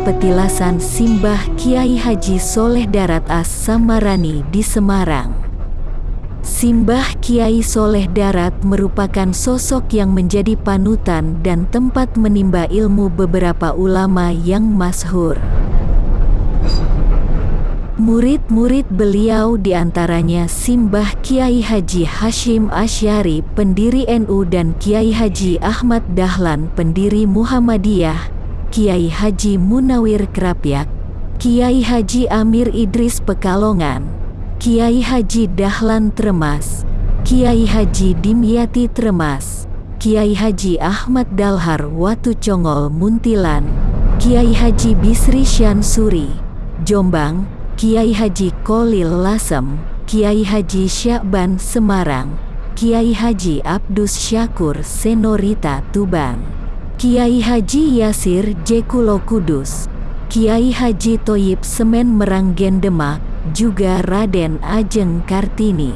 Petilasan Simbah Kiai Haji Soleh Darat As-Samarani di Semarang. Simbah Kiai Soleh Darat merupakan sosok yang menjadi panutan dan tempat menimba ilmu beberapa ulama yang masyhur. Murid-murid beliau diantaranya Simbah Kiai Haji Hashim Asy'ari, pendiri NU, dan Kiai Haji Ahmad Dahlan, pendiri Muhammadiyah, Kiai Haji Munawir Krapyak, Kiai Haji Amir Idris Pekalongan, Kiai Haji Dahlan Tremas, Kiai Haji Dimyati Tremas, Kiai Haji Ahmad Dalhar Watu Congol Muntilan, Kiai Haji Bisri Syansuri, Jombang, Kiai Haji Kolil Lasem, Kiai Haji Syakban Semarang, Kiai Haji Abdus Syakur Senorita Tuban, Kiai Haji Yasir Jekulo Kudus, Kiai Haji Toyib Semen Meranggen Demak, juga Raden Ajeng Kartini.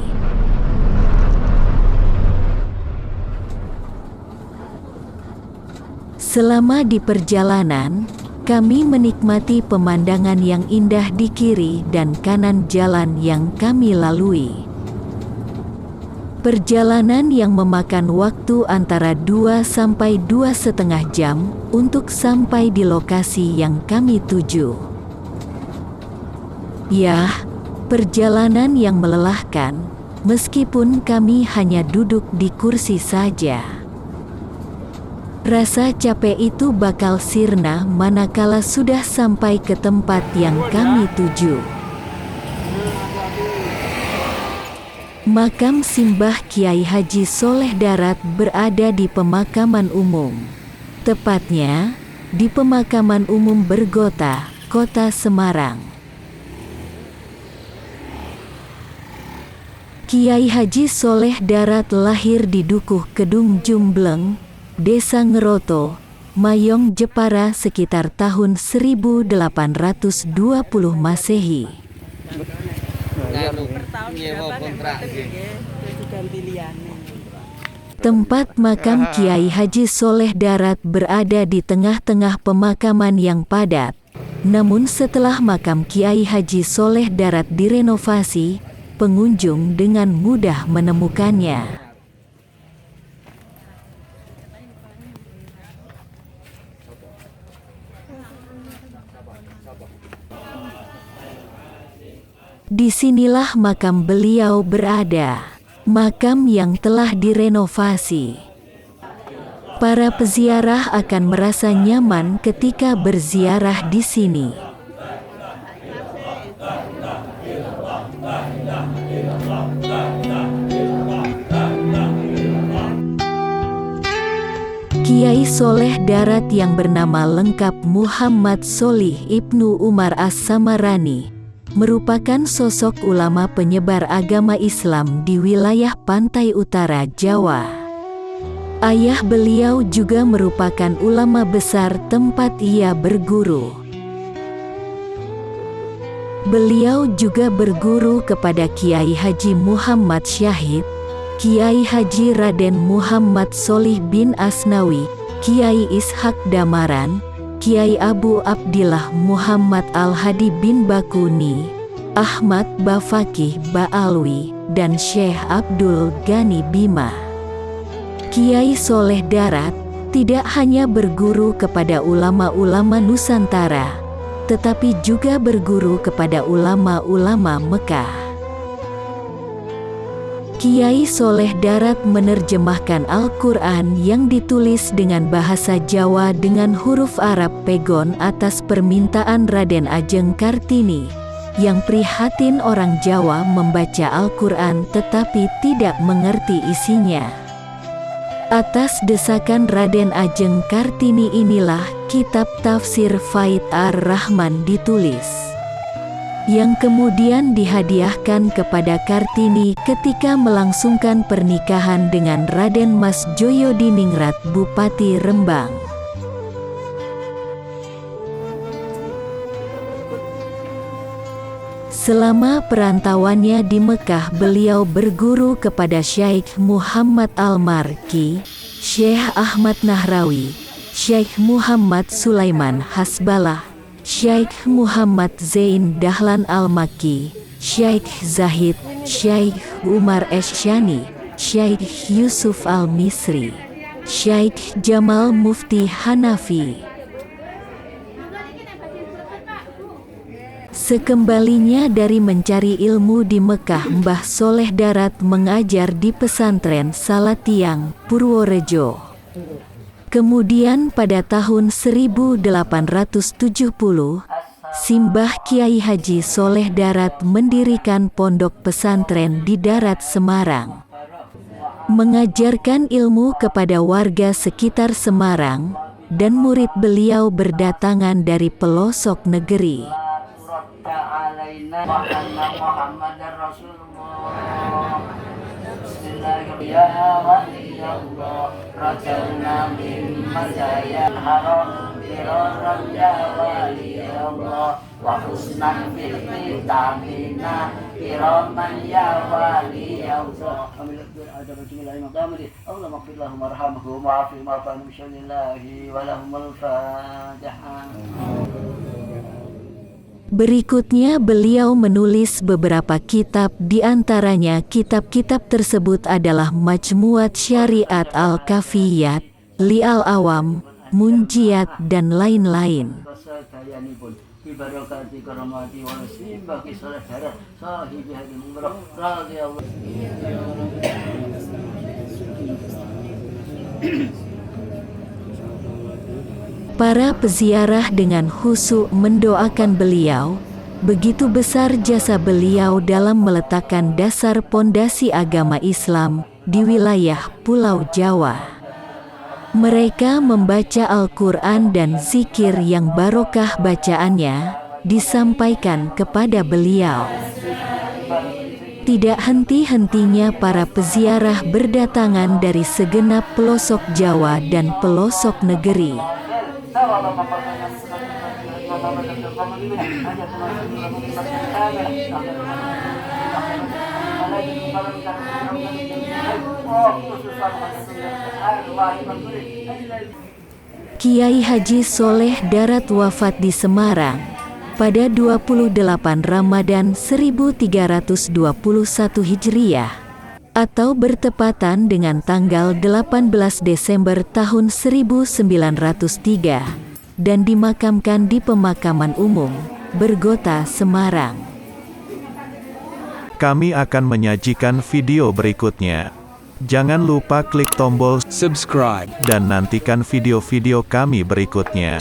Selama di perjalanan, kami menikmati pemandangan yang indah di kiri dan kanan jalan yang kami lalui. Perjalanan yang memakan waktu antara 2 sampai 2,5 jam untuk sampai di lokasi yang kami tuju. Yah, perjalanan yang melelahkan, meskipun kami hanya duduk di kursi saja. Rasa capek itu bakal sirna manakala sudah sampai ke tempat yang kami tuju. Makam Simbah Kiai Haji Soleh Darat berada di pemakaman umum. Tepatnya, di Pemakaman Umum Bergota, Kota Semarang. Kiai Haji Soleh Darat lahir di Dukuh Kedung Jumbleng, Desa Ngeroto, Mayong Jepara sekitar tahun 1820 Masehi. Tempat makam Kiai Haji Soleh Darat berada di tengah-tengah pemakaman yang padat. Namun setelah makam Kiai Haji Soleh Darat direnovasi, pengunjung dengan mudah menemukannya. Disinilah makam beliau berada, makam yang telah direnovasi. Para peziarah akan merasa nyaman ketika berziarah di sini. Kiai Soleh Darat yang bernama lengkap Muhammad Solih Ibnu Umar As-Samarani merupakan sosok ulama penyebar agama Islam di wilayah pantai utara Jawa. Ayah beliau juga merupakan ulama besar tempat ia berguru. Beliau juga berguru kepada Kiai Haji Muhammad Syahid, Kiai Haji Raden Muhammad Solih bin Asnawi, Kiai Ishak Damaran, Kiai Abu Abdillah Muhammad Al-Hadi bin Bakuni, Ahmad Bafakih Ba'alwi, dan Syekh Abdul Ghani Bima. Kiai Soleh Darat tidak hanya berguru kepada ulama-ulama Nusantara, tetapi juga berguru kepada ulama-ulama Mekah. Kiai Soleh Darat menerjemahkan Al-Quran yang ditulis dengan bahasa Jawa dengan huruf Arab pegon atas permintaan Raden Ajeng Kartini, yang prihatin orang Jawa membaca Al-Quran tetapi tidak mengerti isinya. Atas desakan Raden Ajeng Kartini inilah kitab tafsir Faid Ar-Rahman ditulis, yang kemudian dihadiahkan kepada Kartini ketika melangsungkan pernikahan dengan Raden Mas Joyodiningrat Bupati Rembang. Selama perantauannya di Mekah, beliau berguru kepada Syekh Muhammad Al-Marki, Syekh Ahmad Nahrawi, Syekh Muhammad Sulaiman Hasbalah, Syekh Muhammad Zain Dahlan Al-Makki, Syekh Zahid, Syekh Umar Esyani, Syekh Yusuf Al-Misri, Syekh Jamal Mufti Hanafi. Sekembalinya dari mencari ilmu di Mekah, Mbah Soleh Darat mengajar di pesantren Salatiang, Purworejo. Kemudian pada tahun 1870, Simbah Kiai Haji Soleh Darat mendirikan pondok pesantren di Darat Semarang. Mengajarkan ilmu kepada warga sekitar Semarang, dan murid beliau berdatangan dari pelosok negeri. Berikutnya beliau menulis beberapa kitab, di antaranya kitab-kitab tersebut adalah Majmuat Syariat Al-Kafiyat, Li'al Awam, Munjiat, dan lain-lain. Para peziarah dengan khusyuk mendoakan beliau. Begitu besar jasa beliau dalam meletakkan dasar pondasi agama Islam di wilayah Pulau Jawa. Mereka membaca Al-Quran dan zikir yang barokah bacaannya disampaikan kepada beliau. Tidak henti-hentinya para peziarah berdatangan dari segenap pelosok Jawa dan pelosok negeri. Kiai Haji Soleh Darat wafat di Semarang pada 28 Ramadan 1321 Hijriah atau bertepatan dengan tanggal 18 Desember tahun 1903 dan dimakamkan di Pemakaman Umum Bergota, Semarang. Kami akan menyajikan video berikutnya. Jangan lupa klik tombol subscribe dan nantikan video-video kami berikutnya.